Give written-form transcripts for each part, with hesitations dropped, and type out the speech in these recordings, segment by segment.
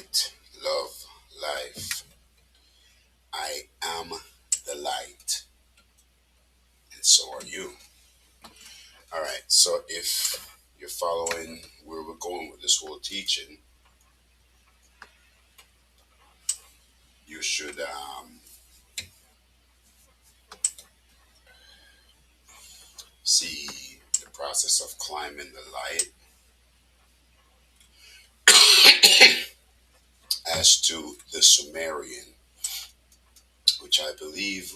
light, love, life. I am the light, and so are you. All right, so if you're following where we're going with this whole teaching, you should see the process of climbing the light as to the Sumerian, which I believe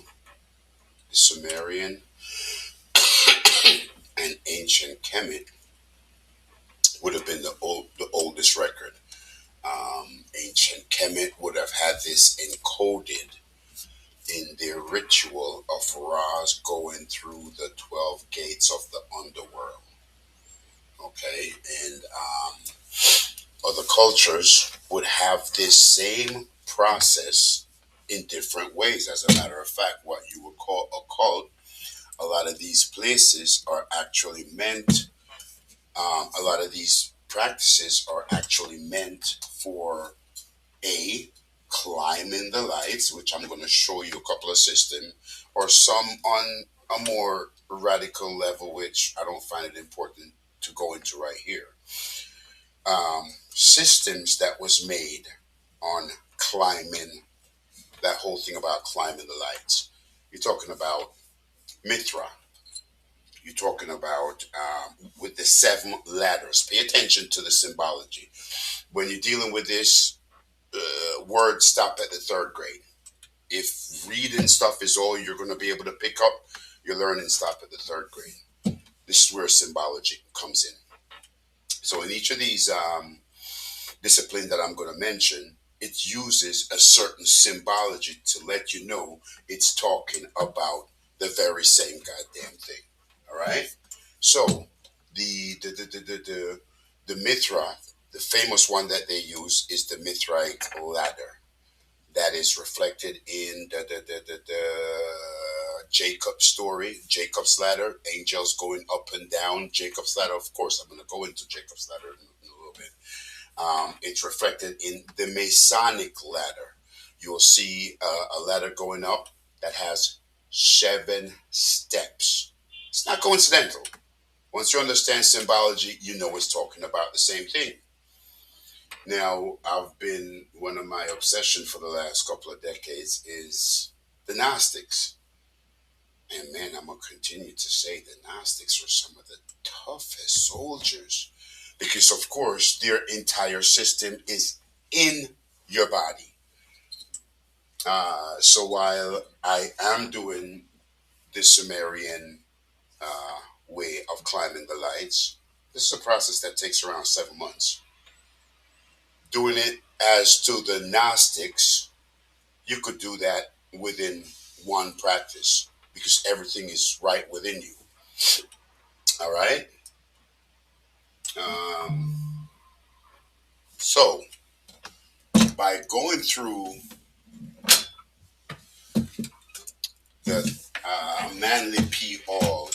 the Sumerian and ancient Kemet would have been the oldest record. Ancient Kemet would have had this encoded in their ritual of Ra's going through the 12 gates of the underworld. Okay, and other cultures would have this same process in different ways. As a matter of fact, what you would call a cult, a lot of these places are actually meant, a lot of these practices are actually meant for a climbing the lights, which I'm going to show you a couple of systems, or some on a more radical level, which I don't find it important to go into right here. Systems that was made on climbing, that whole thing about climbing the lights. You're talking about Mithra. You're talking about with the seven ladders. Pay attention to the symbology. When you're dealing with this, words stop at the third grade. If reading stuff is all you're going to be able to pick up, your learning stop at the third grade. This is where symbology comes in. So in each of these discipline that I'm going to mention, it uses a certain symbology to let you know it's talking about the very same goddamn thing. All right. So the Mithra, the famous one that they use is the Mithrite ladder. That is reflected in the Jacob story, Jacob's ladder, angels going up and down Jacob's ladder. Of course, I'm going to go into Jacob's ladder in a little bit. It's reflected in the Masonic ladder. You'll see a ladder going up that has 7 steps. It's not coincidental. Once you understand symbology, you know it's talking about the same thing. Now, I've been one of my obsession for the last couple of decades is the Gnostics. And man, I'm gonna continue to say the Gnostics are some of the toughest soldiers because, of course, their entire system is in your body. So while I am doing the Sumerian way of climbing the lights, this is a process that takes around 7 months. Doing it as to the Gnostics, you could do that within one practice because everything is right within you. All right. Um, so by going through the Manly P. Hall,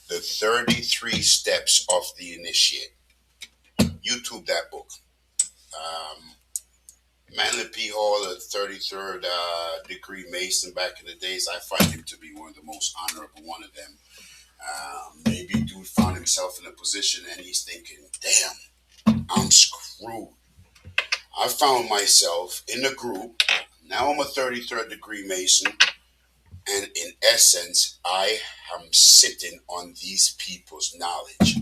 the 33 steps of the initiate, YouTube that book. Um, Manly P. Hall, a 33rd degree Mason back in the days, I find him to be one of the most honorable one of them. Maybe dude found himself in a position and he's thinking, damn, I'm screwed. I found myself in a group. Now I'm a 33rd degree Mason. And in essence, I am sitting on these people's knowledge.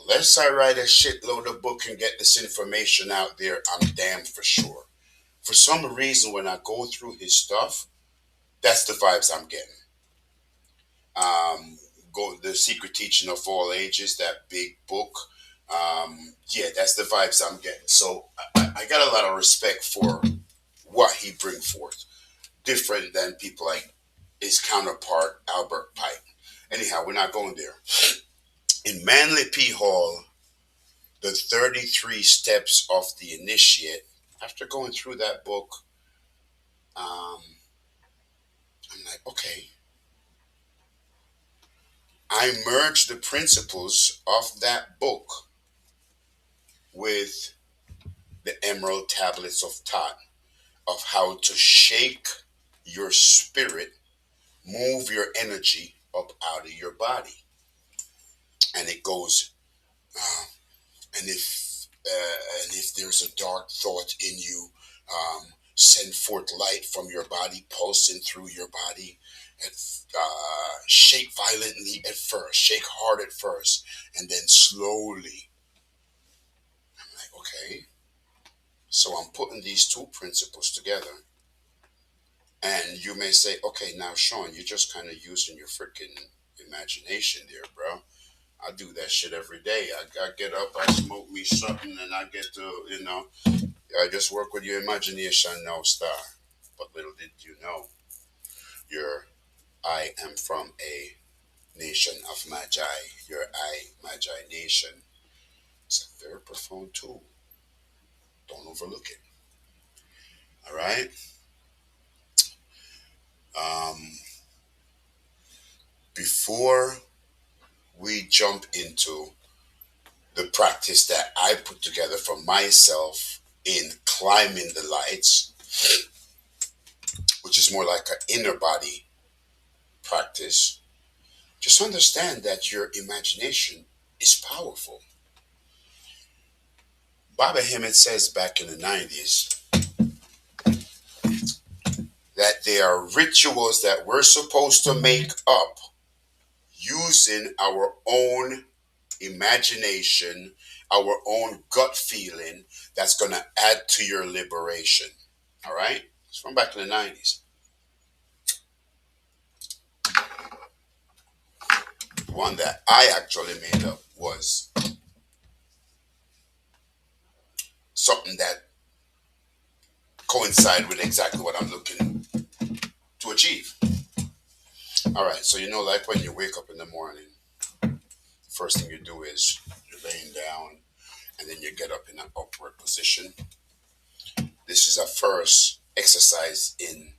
Unless I write a shitload of book and get this information out there, I'm damned for sure. For some reason, when I go through his stuff, that's the vibes I'm getting. Go the Secret Teaching of All Ages, that big book. Yeah, that's the vibes I'm getting. So I got a lot of respect for what he bring forth, different than people like his counterpart Albert Pike. Anyhow, we're not going there. In Manly P. Hall, the 33 steps of the initiate. After going through that book, um, I'm like, okay, I merged the principles of that book with the emerald tablets of thought of how to shake your spirit, move your energy up out of your body. And it goes, uh, and if there's a dark thought in you, send forth light from your body, pulsing through your body. And shake violently at first, shake hard at first, and then slowly. I'm like, okay. So I'm putting these two principles together. And you may say, okay, now, Sean, you're just kind of using your freaking imagination there, bro. I do that shit every day. I get up, I smoke me something, and I get to, I just work with your imagination now, star. But little did you know, I am from a nation of Magi. Your Magi nation. It's a very profound tool. Don't overlook it. All right? Um, before we jump into the practice that I put together for myself in climbing the lights, which is more like an inner body practice, just understand that your imagination is powerful. Baba Hemmett says back in the 90s that there are rituals that we're supposed to make up using our own imagination, our own gut feeling that's going to add to your liberation. All right? It's from back in the 90s. The one that I actually made up was something that coincide with exactly what I'm looking to achieve. All right, so like when you wake up in the morning, first thing you do is you're laying down and then you get up in an upward position. This is a first exercise in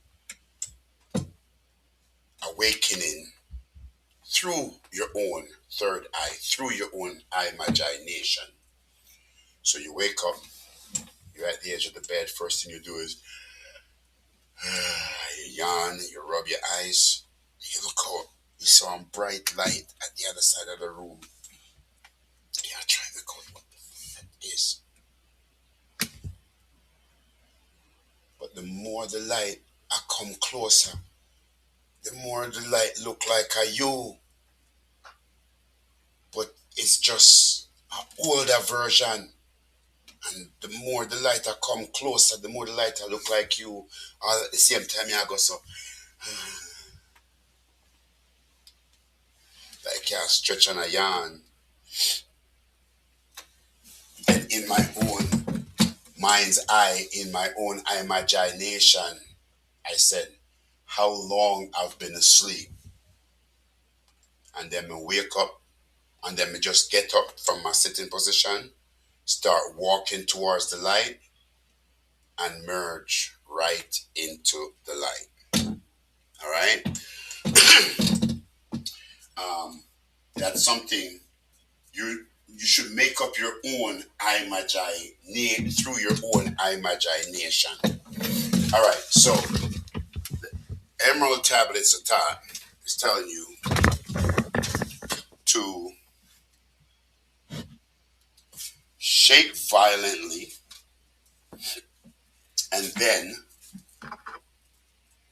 awakening through your own third eye, through your own imagination. So you wake up, you're at the edge of the bed. First thing you do is you yawn, you rub your eyes, you look out, you saw a bright light at the other side of the room. You're trying to go, what the fuck is? But the more the light I come closer, the more the light look like a you. But it's just an older version. And the more the light I come closer, the more the light I look like you. All at the same time, I go so, like I stretch on a yarn. And in my own mind's eye, in my own imagination, I said, how long I've been asleep. And then I wake up, and then I just get up from my sitting position, start walking towards the light, and merge right into the light. All right? That's something you should make up your own imagination through your own imagination. All right, so Emerald Tablets of Thought is telling you to shake violently and then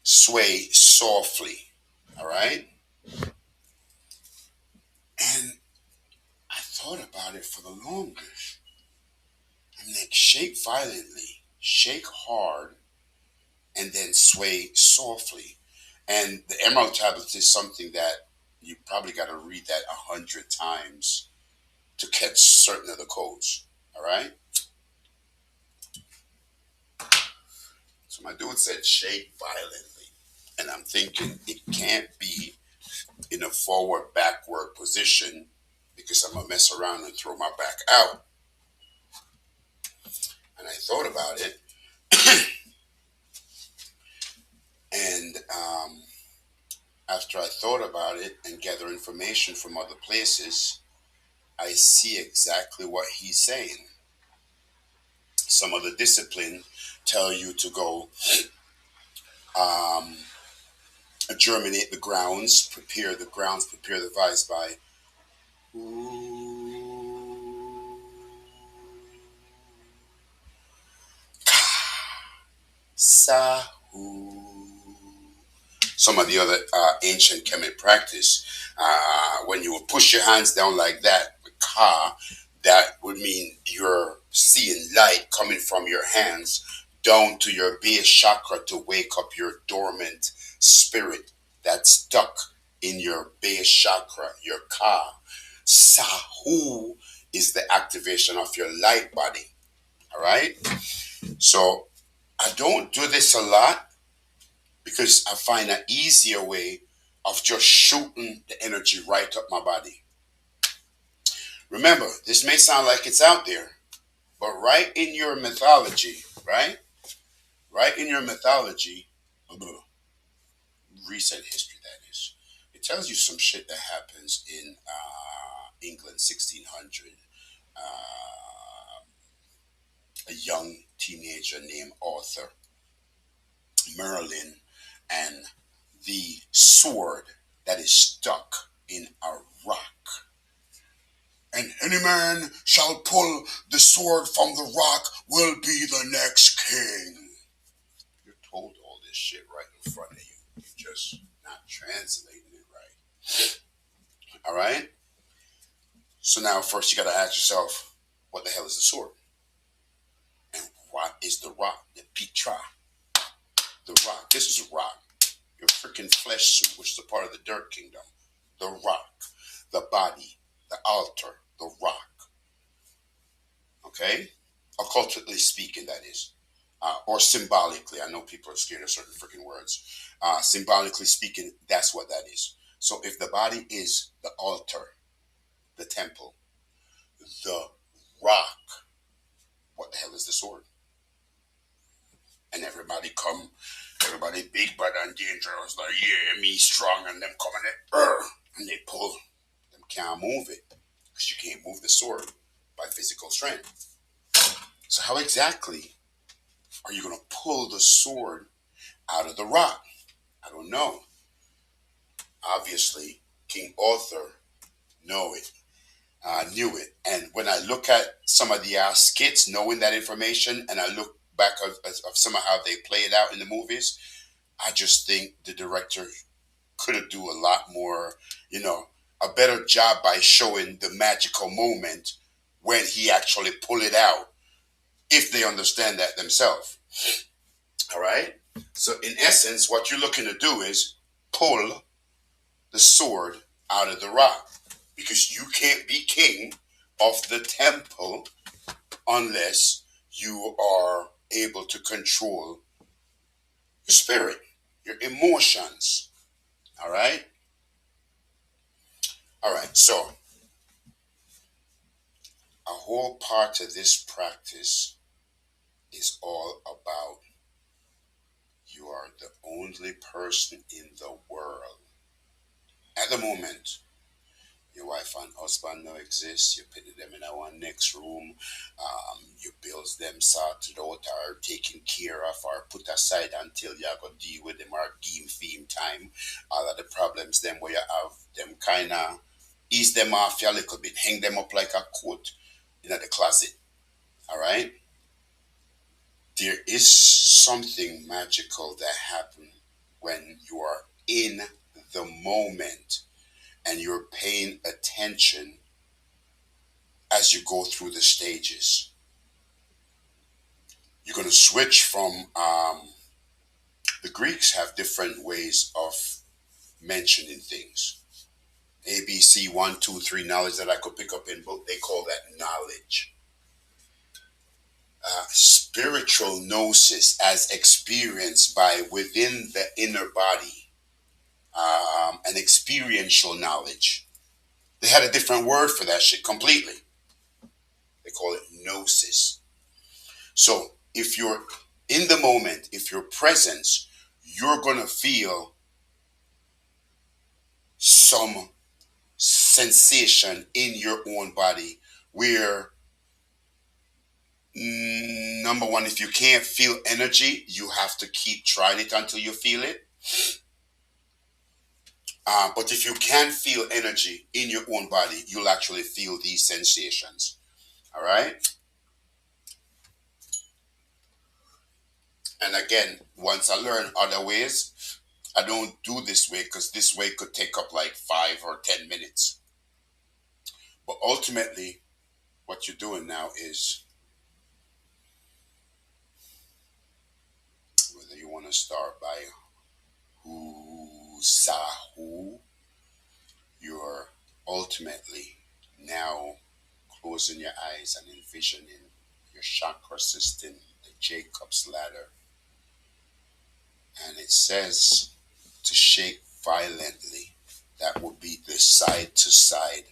sway softly. All right? And I thought about it for the longest. I'm like, shake violently, shake hard, and then sway softly. And the Emerald Tablets is something that you probably got to read that 100 times to catch certain of the codes. All right? So my dude said shake violently. And I'm thinking it can't be in a forward backward position because I'm going to mess around and throw my back out. And I thought about it. And after I thought about it and gather information from other places, I see exactly what he's saying. Some of the discipline tell you to go um, germinate the grounds, prepare the vines by Sahu. Some of the other ancient Kemet practice, when you would push your hands down like that, ka, that would mean you're seeing light coming from your hands down to your base chakra to wake up your dormant spirit that's stuck in your base chakra, your ka. Sahu is the activation of your light body. All right. So I don't do this a lot because I find an easier way of just shooting the energy right up my body. Remember, this may sound like it's out there, but right in your mythology, right? Right in your mythology, recent history that is, it tells you some shit that happens in England, 1600. A young teenager named Arthur Merlin and the sword that is stuck in a rock. And any man shall pull the sword from the rock will be the next king. You're told all this shit right in front of you. You're just not translating it right. All right? So now first you got to ask yourself, what the hell is the sword? And what is the rock? The pitra. The rock. This is a rock. Your freaking flesh suit, which is a part of the dirt kingdom. The rock. The body. The altar. The rock. Okay? Occultly speaking, that is. Or symbolically. I know people are scared of certain freaking words. Symbolically speaking, that's what that is. So if the body is the altar, the temple, the rock, what the hell is the sword? And everybody big bad and dangerous, like, yeah, me strong, and them coming at, and they pull. Them can't move it, because you can't move the sword by physical strength. So how exactly are you going to pull the sword out of the rock? I don't know. Obviously, King Arthur knew it. And when I look at some of the skits, knowing that information, and I look back of some of how they play it out in the movies, I just think the director could have do a lot more, a better job by showing the magical moment when he actually pull it out, if they understand that themselves. All right. So in essence, what you're looking to do is pull the sword out of the rock, because you can't be king of the temple unless you are able to control your spirit, your emotions. All right. All right. So a whole part of this practice is all about you are the only person in the world at the moment. Your wife and husband no exist. You put them in our next room. Your bills them sorted out or taken care of or put aside until you go deal with them or game theme time. All of the problems them where you have them kind of ease them off you a little bit. Hang them up like a coat in the closet. All right. There is something magical that happens when you are in the moment and you're paying attention as you go through the stages. You're going to switch from, the Greeks have different ways of mentioning things. ABC, 1, 2, 3 knowledge that I could pick up in book, they call that knowledge. Spiritual gnosis as experienced by within the inner body, an experiential knowledge. They had a different word for that shit completely. They call it gnosis. So if you're in the moment, if you're present, you're going to feel some sensation in your own body where number one, if you can't feel energy, you have to keep trying it until you feel it. But if you can feel energy in your own body, you'll actually feel these sensations. All right. And again, once I learn other ways, I don't do this way because this way could take up like 5 or 10 minutes. But ultimately, what you're doing now is whether you want to start by who, sa, who, you're ultimately now closing your eyes and envisioning your chakra system, the Jacob's ladder. And it says to shake violently. That would be the side to side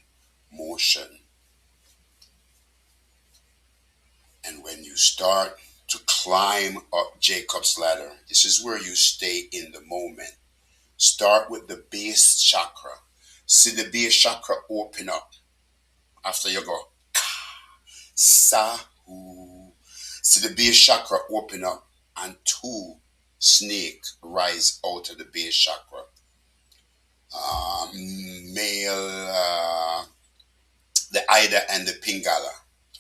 motion. And when you start to climb up Jacob's ladder, this is where you stay in the moment. Start with the base chakra. See the base chakra open up after you go sa hu. See the base chakra open up and two snake rise out of the base chakra. Male, the Ida and the Pingala,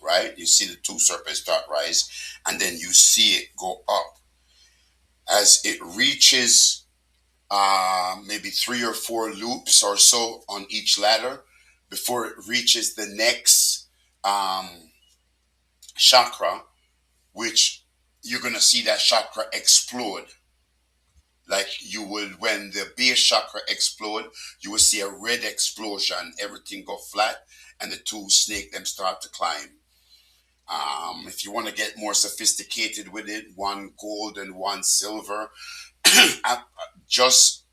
right? You see the two serpents start rise, and then you see it go up as it reaches maybe 3 or 4 loops or so on each ladder before it reaches the next um, chakra, which you're gonna see that chakra explode. Like you would when the base chakra explode, you will see a red explosion, everything go flat, and the two snake them start to climb. If you want to get more sophisticated with it, one gold and one silver, just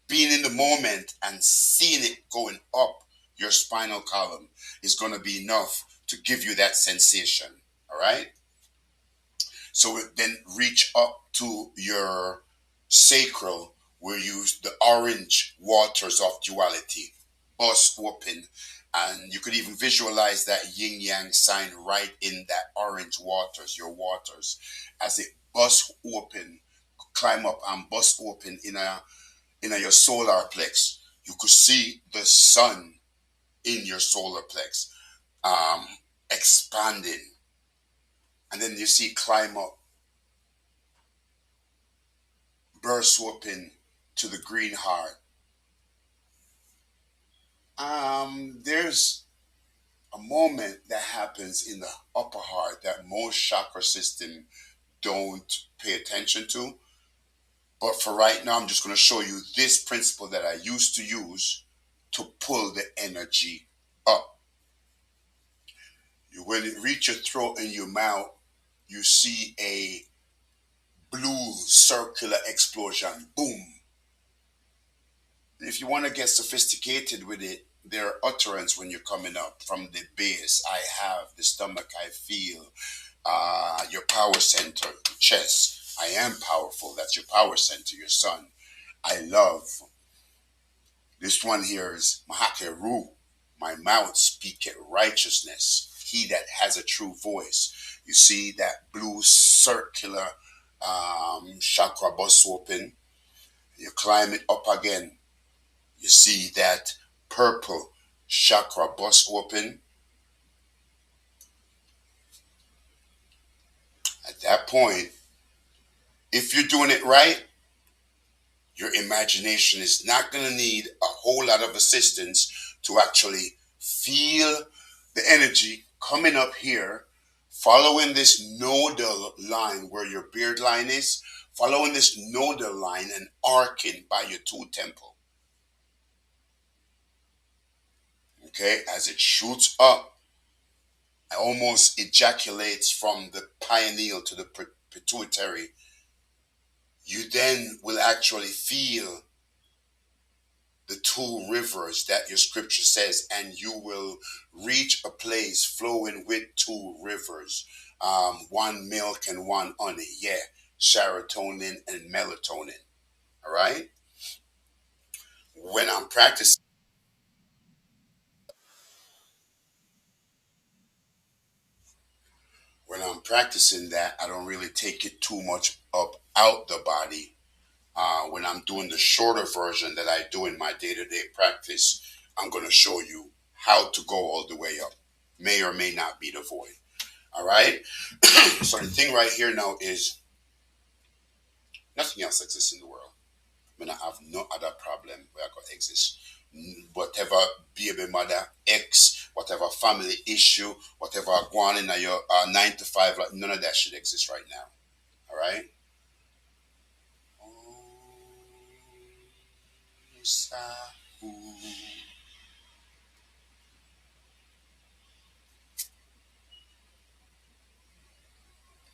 being in the moment and seeing it going up your spinal column is going to be enough to give you that sensation. All right. So it then reach up to your sacral, where you the orange waters of duality bust open, and you could even visualize that yin yang sign right in that orange waters, your waters, as it busts open, climb up and bust open in a your solar plex. You could see the sun in your solar plex um, expanding, and then you see climb up, burst open to the green heart. There's a moment that happens in the upper heart that most chakra system don't pay attention to. But for right now, I'm just going to show you this principle that I used to use to pull the energy up. When it reach your throat and your mouth, you see a blue circular explosion. Boom. If you want to get sophisticated with it, there are utterance when you're coming up from the base. I have the stomach, I feel your power center, chest. I am powerful. That's your power center, your sun. I love. This one here is Mahakeru. My mouth speaketh righteousness. He that has a true voice. You see that blue circular chakra bust open. You climb it up again. You see that purple chakra bust open. At that point, if you're doing it right, your imagination is not going to need a whole lot of assistance to actually feel the energy coming up here, following this nodal line where your beard line is, following this nodal line and arcing by your two temple. Okay, as it shoots up, almost ejaculates from the pineal to the pituitary, you then will actually feel the two rivers that your scripture says, and you will reach a place flowing with two rivers, one milk and one honey. Yeah, serotonin and melatonin. All right. When I'm practicing, when I'm practicing that, I don't really take it too much up out the body. When I'm doing the shorter version that I do in my day-to-day practice, I'm going to show you how to go all the way up. May or may not be the void. All right. So the thing right here now is nothing else exists in the world. I mean, I have no other problem where I could exist. Whatever baby mother, ex, whatever family issue, whatever going on in your 9 to 5, like none of that should exist right now. All right.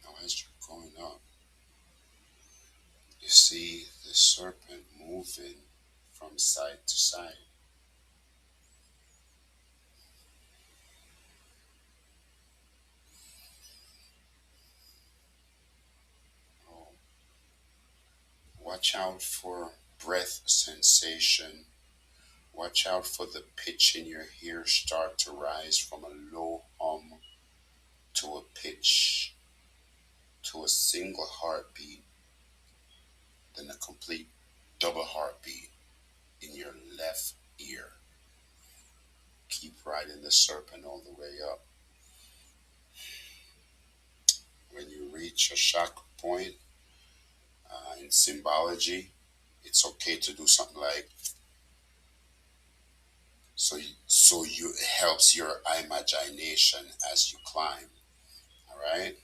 Now as you're going up, you see the serpent moving from side to side. Oh, watch out for breath sensation. Watch out for the pitch in your ear start to rise from a low hum to a pitch to a single heartbeat, then a complete double heartbeat in your left ear. Keep riding the serpent all the way up. When you reach a chakra point in symbology, it's okay to do something like so it helps your imagination as you climb. All right.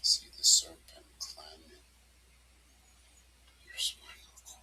See the serpent climbing your spinal cord.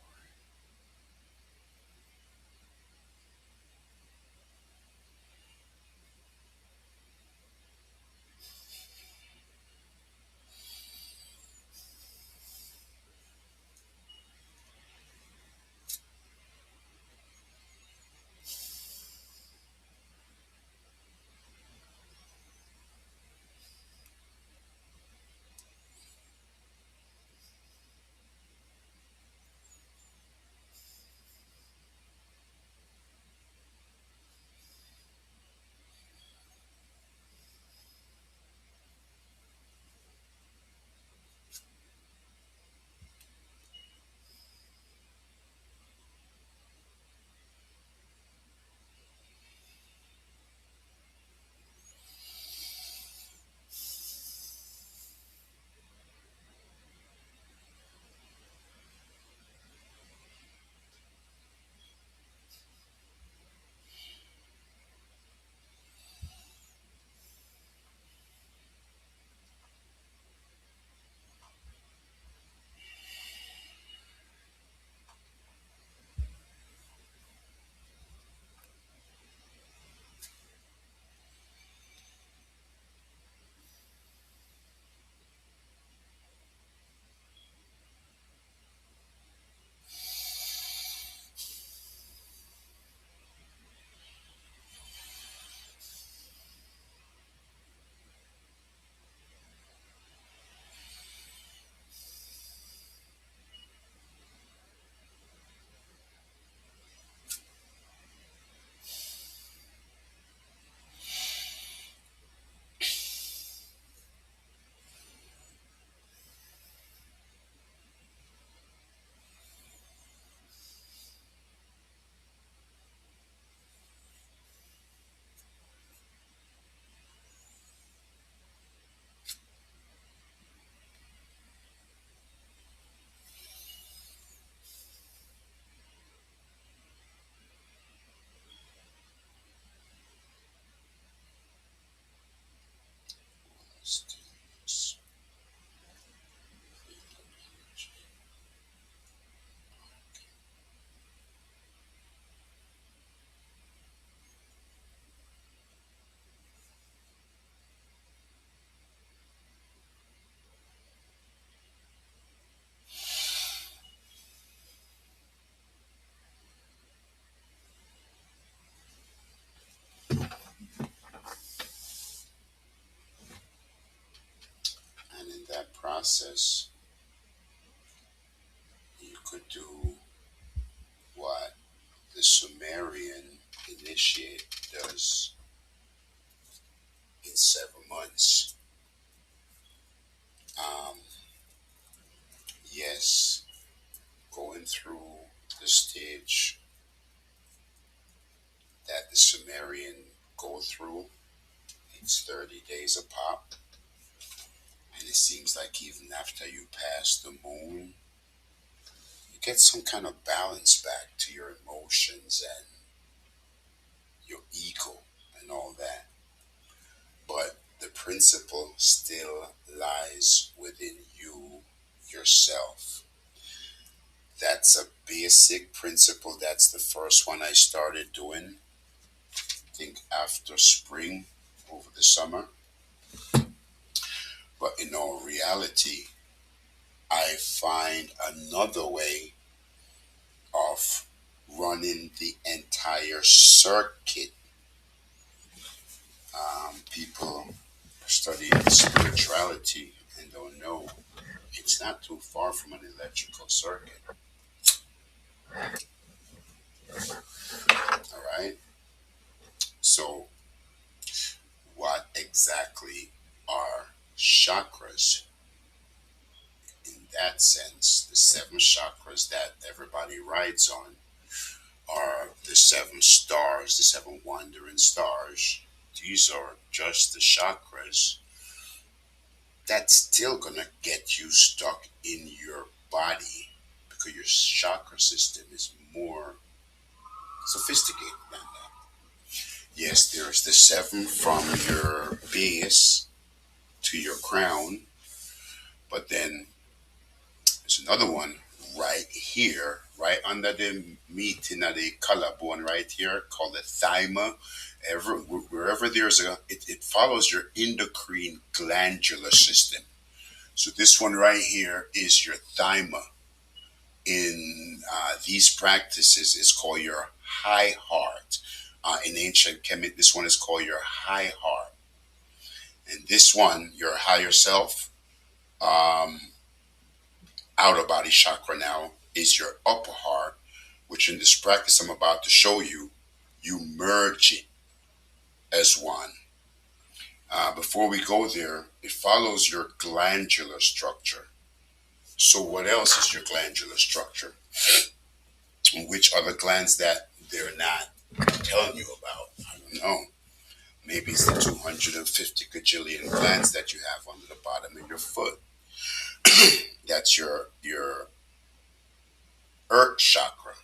Stillness. And in that process, you could do initiate does in 7 months. Um, yes, going through the stage that the Sumerian go through, it's 30 days a pop. And it seems like even after you pass the moon, you get some kind of balance back to your emotions and your ego and all that. But the principle still lies within you yourself. That's a basic principle. That's the first one I started doing, I think after spring, over the summer. But in all reality, I find another way of running the entire circuit. People study spirituality and don't know it's not too far from an electrical circuit. All right. So, what exactly are chakras? In that sense, the seven chakras that everybody rides on are the seven stars, the seven wandering stars. These are just the chakras that's still gonna get you stuck in your body because your chakra system is more sophisticated than that. Yes, there's the seven from your base to your crown, but then there's another one right here, right under the meeting of the collarbone right here called the thyma. Wherever there's it follows your endocrine glandular system. So this one right here is your thyma. In these practices, it's called your high heart. In ancient Kemet, this one is called your high heart. And this one, your higher self, um, outer body chakra now, is your upper heart, which in this practice I'm about to show you, you merge it as one. Before we go there, it follows your glandular structure. So, what else is your glandular structure? Which are the glands that they're not telling you about? I don't know. Maybe it's the 250 gajillion glands that you have under the bottom of your foot. That's your earth chakra.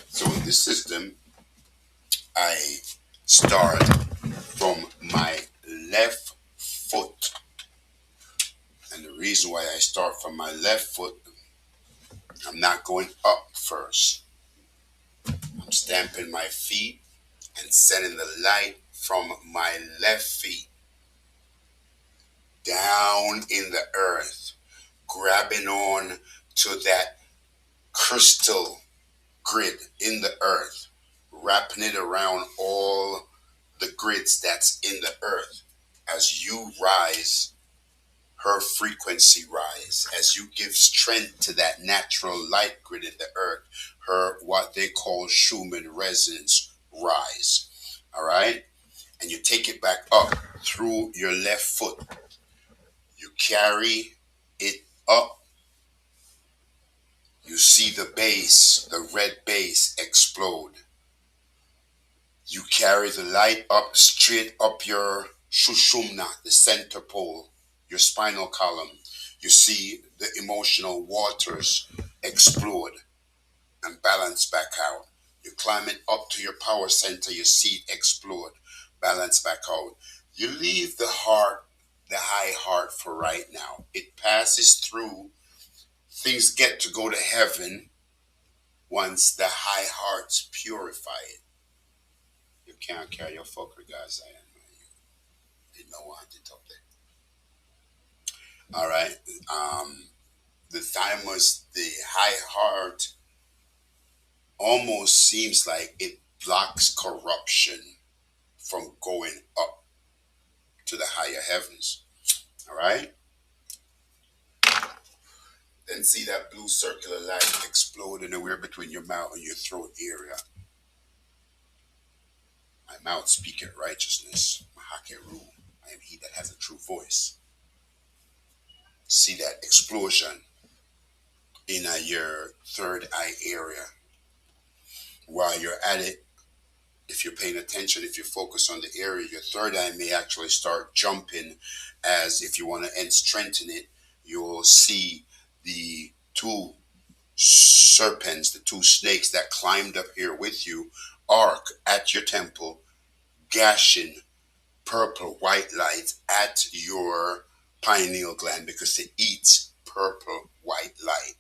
So in this system, I start from my left foot. And the reason why I start from my left foot, I'm not going up first. I'm stamping my feet and sending the light from my left feet down in the earth, grabbing on to that crystal grid in the earth, wrapping it around all the grids that's in the earth. As you rise, her frequency rise. As you give strength to that natural light grid in the earth, her what they call Schumann resonance rise. All right? And you take it back up through your left foot. You carry it up. You see the base, the red base explode. You carry the light up straight up your shushumna, the center pole, your spinal column. You see the emotional waters explode and balance back out. You climb it up to your power center, you see it explode, balance back out. You leave the heart, the high heart for right now. It passes through. Things get to go to heaven once the high hearts purify it. You can't carry your fucker, guys. I am. You know what it up there. All right. The thymus, the high heart, almost seems like it blocks corruption from going up to the higher heavens. All right. The can see that blue circular light explode anywhere between your mouth and your throat area. My mouth speaketh righteousness. Mahakeru. I am he that has a true voice. See that explosion in your third eye area. While you're at it, if you're paying attention, if you focus on the area, your third eye may actually start jumping, as if you want to and strengthen it, you'll see the two serpents, the two snakes that climbed up here with you, arc at your temple, gashing purple white light at your pineal gland because it eats purple white light.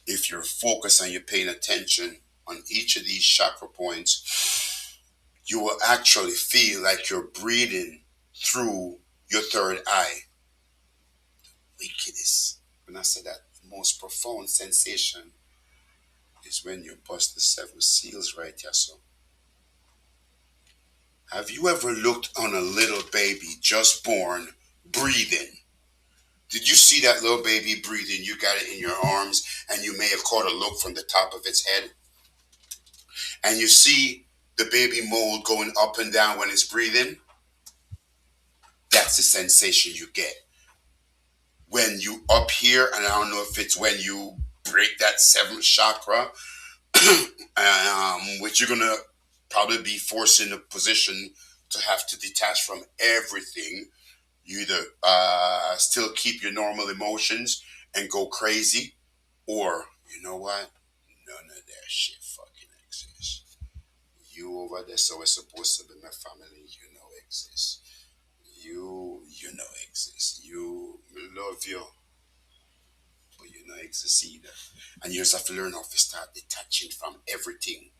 If you're focused and you're paying attention on each of these chakra points, you will actually feel like you're breathing through your third eye. Wickedness. When I say that, the most profound sensation is when you bust the seven seals right here. So, have you ever looked on a little baby just born breathing? Did you see that little baby breathing? You got it in your arms and you may have caught a look from the top of its head. And you see the baby mold going up and down when it's breathing. That's the sensation you get. When you up here, and I don't know if it's when you break that seventh chakra, which you're going to probably be forced in a position to have to detach from everything. You either still keep your normal emotions and go crazy, or you know what? None of that shit fucking exists. You over there, so it's supposed to be my family. You know exists. You know exists. You love you, but you know exists either. And you just have to learn how to start detaching from everything.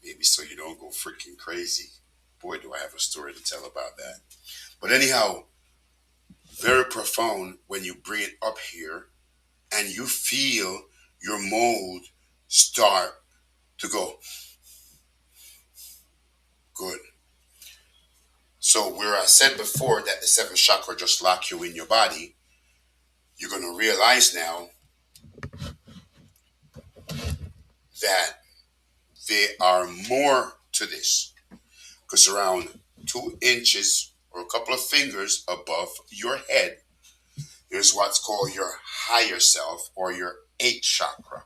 Maybe so you don't go freaking crazy. Boy, do I have a story to tell about that. But anyhow, very profound when you bring it up here and you feel your mold start to go good. So where I said before that the seventh chakra just lock you in your body, you're going to realize now that there are more to this, because around 2 inches or a couple of fingers above your head is what's called your higher self or your eighth chakra.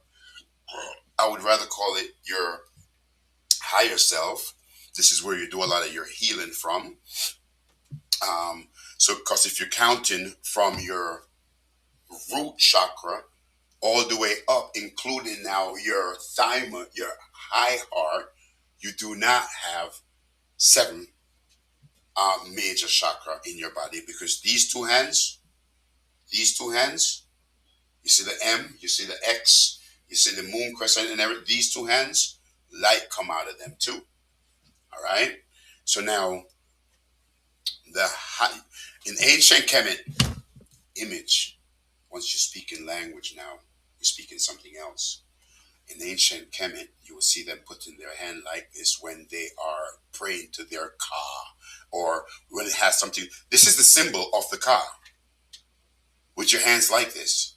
I would rather call it your higher self. This is where you do a lot of your healing from. So, because if you're counting from your root chakra all the way up, including now your thymus, your high heart, you do not have seven major chakra in your body, because these two hands, you see the M, you see the X, you see the moon crescent and everything, these two hands, light come out of them too. All right. So now in ancient Kemet image, once you speak in language now, you speak in something else. In ancient Kemet, you will see them putting their hand like this when they are praying to their Ka, or when it has something. This is the symbol of the Ka, with your hands like this.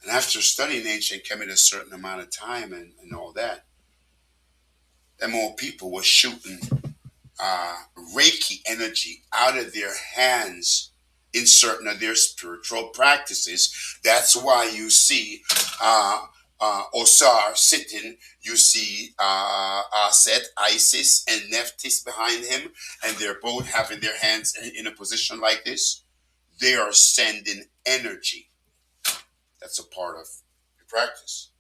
And after studying ancient Kemet a certain amount of time and all that, them old people were shooting Reiki energy out of their hands in certain of their spiritual practices. That's why you see Osar sitting, you see Aset, Isis, and Nephthys behind him, and they're both having their hands in a position like this. They are sending energy. That's a part of your practice.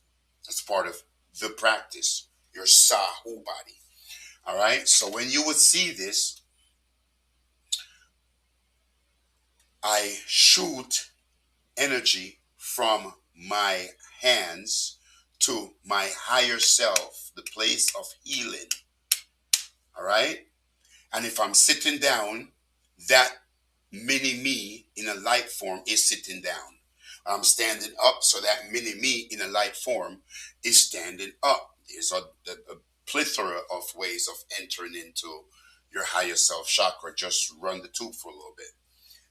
That's part of the practice, your Sahu body. All right. So when you would see this, I shoot energy from my hands to my higher self, the place of healing. All right. And if I'm sitting down, that mini me in a light form is sitting down. I'm standing up, so that mini me in a light form is standing up. There's a plethora of ways of entering into your higher self chakra. Just run the tube for a little bit.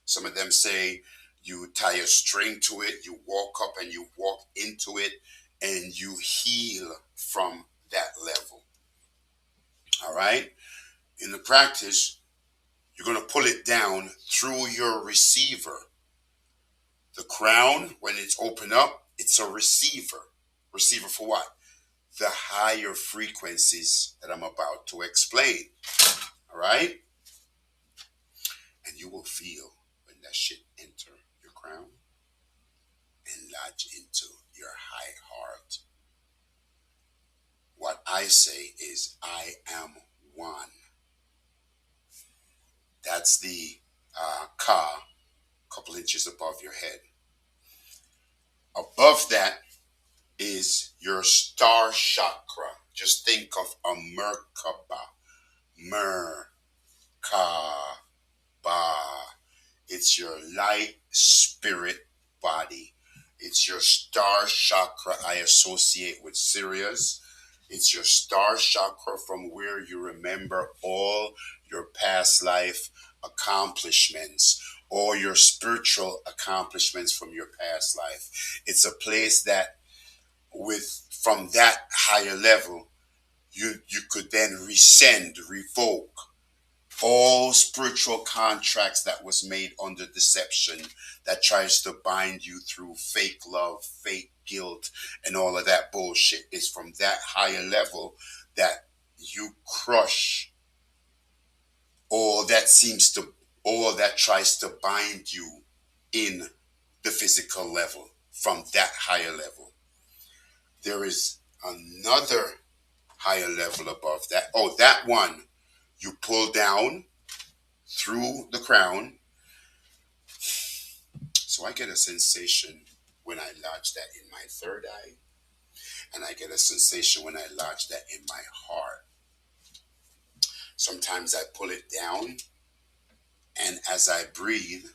Some of them say You tie a string to it, you walk up and you walk into it, and you heal from that level. All right? In the practice, you're going to pull it down through your receiver. The crown, when it's open up, it's a receiver. Receiver for what? The higher frequencies that I'm about to explain. All right? And you will feel when that shit enter your crown and lodge into your high heart. What I say is, I am one. That's the ka, a couple inches above your head. Above that is your star chakra. Just think of a Merkaba. Merkaba. It's your light spirit body. It's your star chakra I associate with Sirius. It's your star chakra from where you remember all your past life accomplishments, all your spiritual accomplishments from your past life. It's a place that from that higher level, you could then rescind, revoke all spiritual contracts that was made under deception that tries to bind you through fake love, fake guilt, and all of that bullshit. Is from that higher level that you crush all that all that tries to bind you in the physical level. From that higher level, there is another higher level above that. Oh, that one you pull down through the crown. So I get a sensation when I lodge that in my third eye, and I get a sensation when I lodge that in my heart. Sometimes I pull it down, and as I breathe,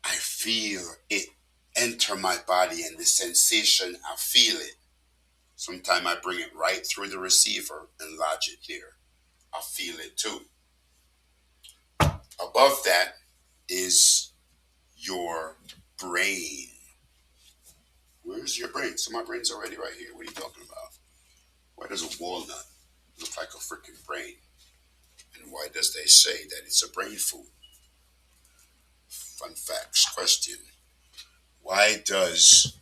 I feel it enter my body, and the sensation, I feel it. Sometimes I bring it right through the receiver and lodge it there. I feel it too. Above that is your brain. Where's your brain? So my brain's already right here. What are you talking about? Why does a walnut look like a freaking brain? And why does they say that it's a brain food? Fun facts question. Why does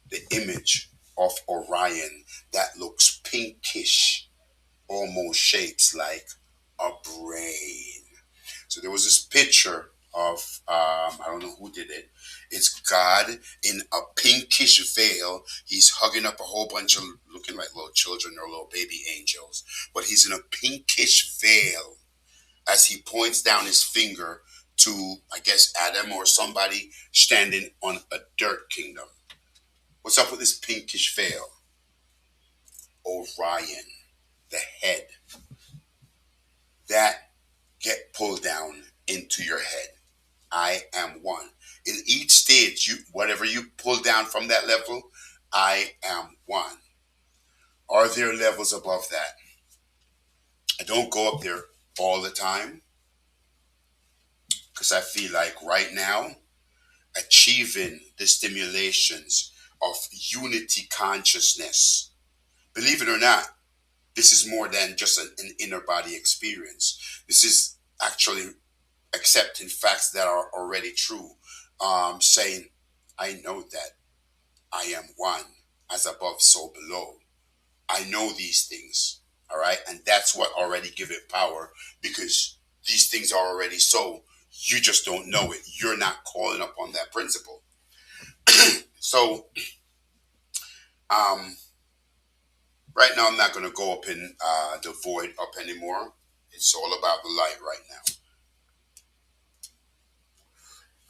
the image of Orion that looks pinkish almost shapes like a brain? So there was this picture of, I don't know who did it. It's God in a pinkish veil. He's hugging up a whole bunch of looking like little children or little baby angels. But he's in a pinkish veil as he points down his finger to, I guess, Adam or somebody standing on a dirt kingdom. What's up with this pinkish veil? Orion, the head. That get pulled down into your head. I am one. In each stage, whatever you pull down from that level, I am one. Are there levels above that? I don't go up there all the time because I feel like right now, achieving the stimulations of unity consciousness. Believe it or not, this is more than just an inner body experience. This is actually accepting facts that are already true, saying, I know that I am one, as above, so below. I know these things, all right? And that's what already give it power, because these things are already so. You just don't know it. You're not calling upon that principle. So, right now I'm not going to go up in the void up anymore. It's all about the light right now.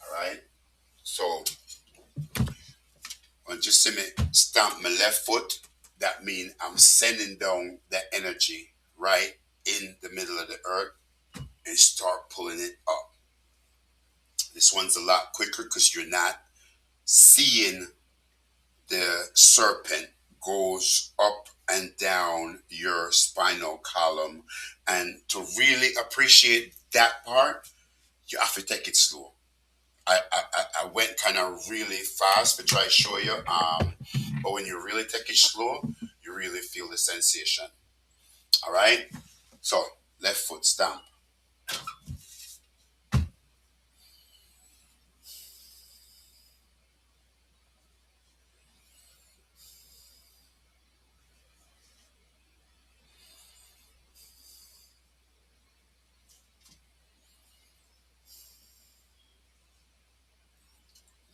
All right? So, when just see me stamp my left foot, that means I'm sending down that energy right in the middle of the earth and start pulling it up. This one's a lot quicker because you're not seeing the serpent goes up and down your spinal column. And to really appreciate that part, You have to take it slow. I went kind of really fast to try to show you. But when you really take it slow, you really feel the sensation. All right. So left foot stamp.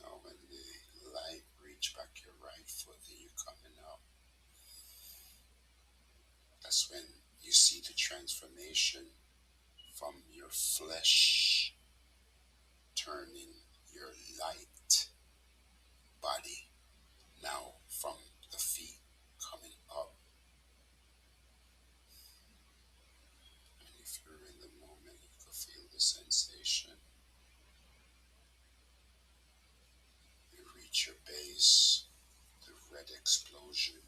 Now when the light reach back your right foot, then you coming up. That's when you see the transformation from your flesh turning your light body now from the feet coming up. And if you're in the moment, you can feel the sensation. You reach your base, the red explosion.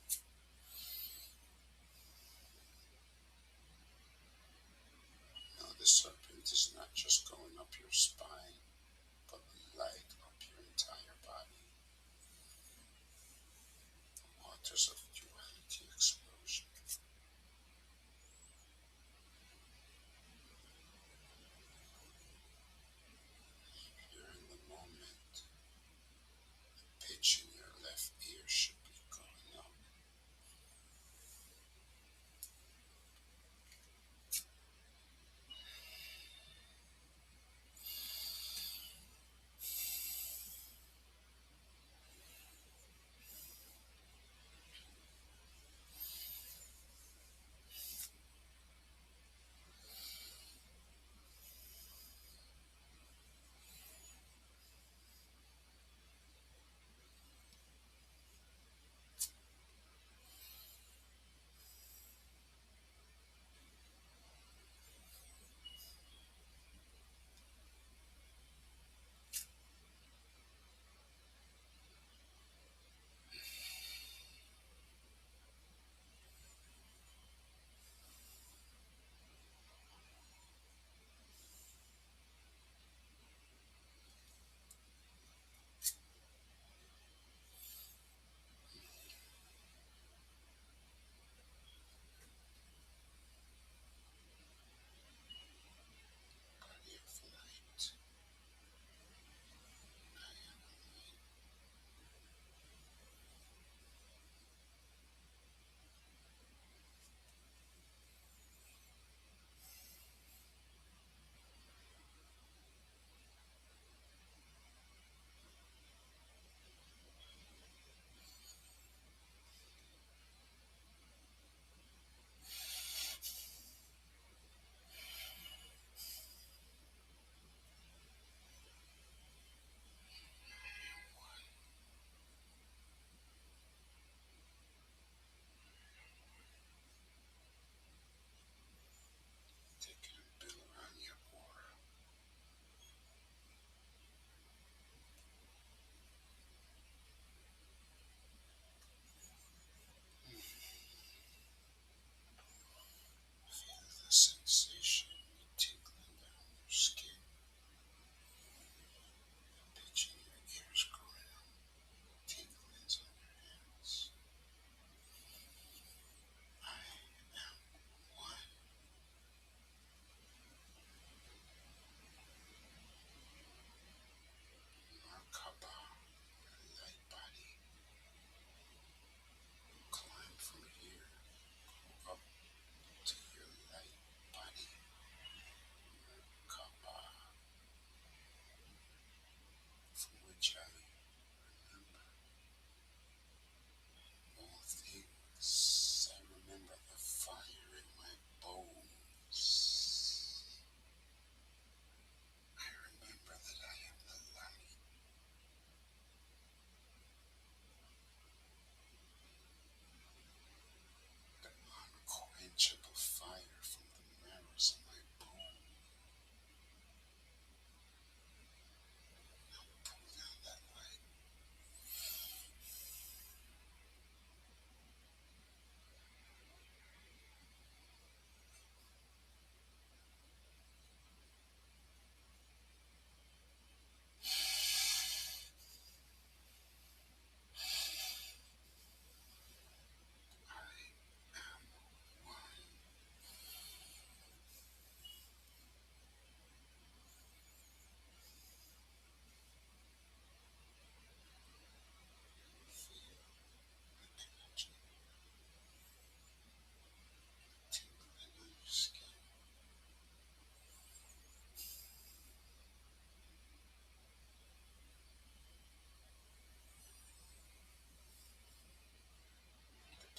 Now the serpent is not just going up your spine, but light up your entire body. Waters of duality explosion. You're in the moment. The pitch in your left ear should be going up.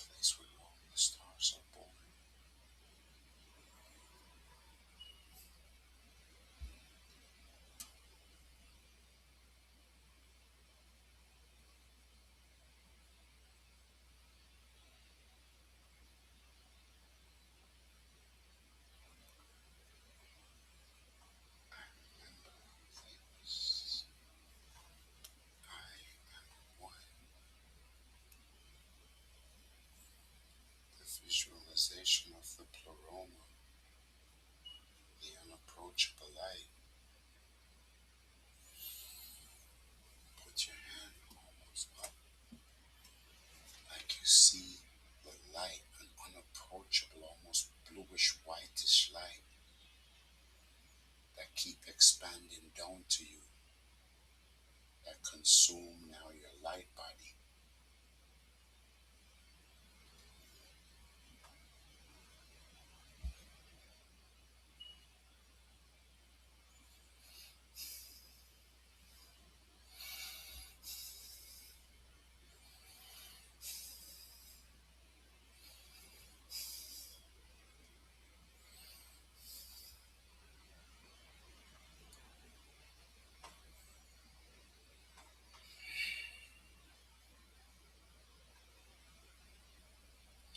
place where all the stars are born. I remember things. I am one. The visualization of the pleroma, the unapproachable light. Put your hand almost up, like you see the light, an unapproachable, almost bluish whitish light that keep expanding down to you, that consume now your light body.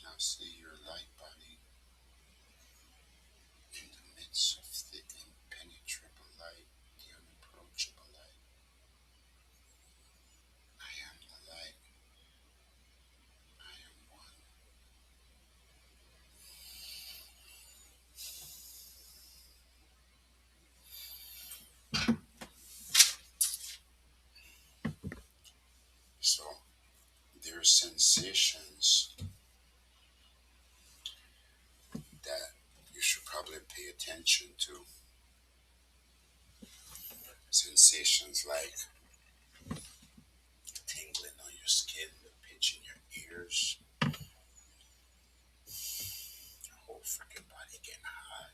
Now see your light body in the midst of the impenetrable light, the unapproachable light. I am the light. I am one. So there are sensations that you should probably pay attention to. Sensations like tingling on your skin, the pitch in your ears, your whole freaking body getting hot,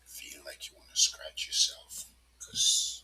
feeling like you want to scratch yourself because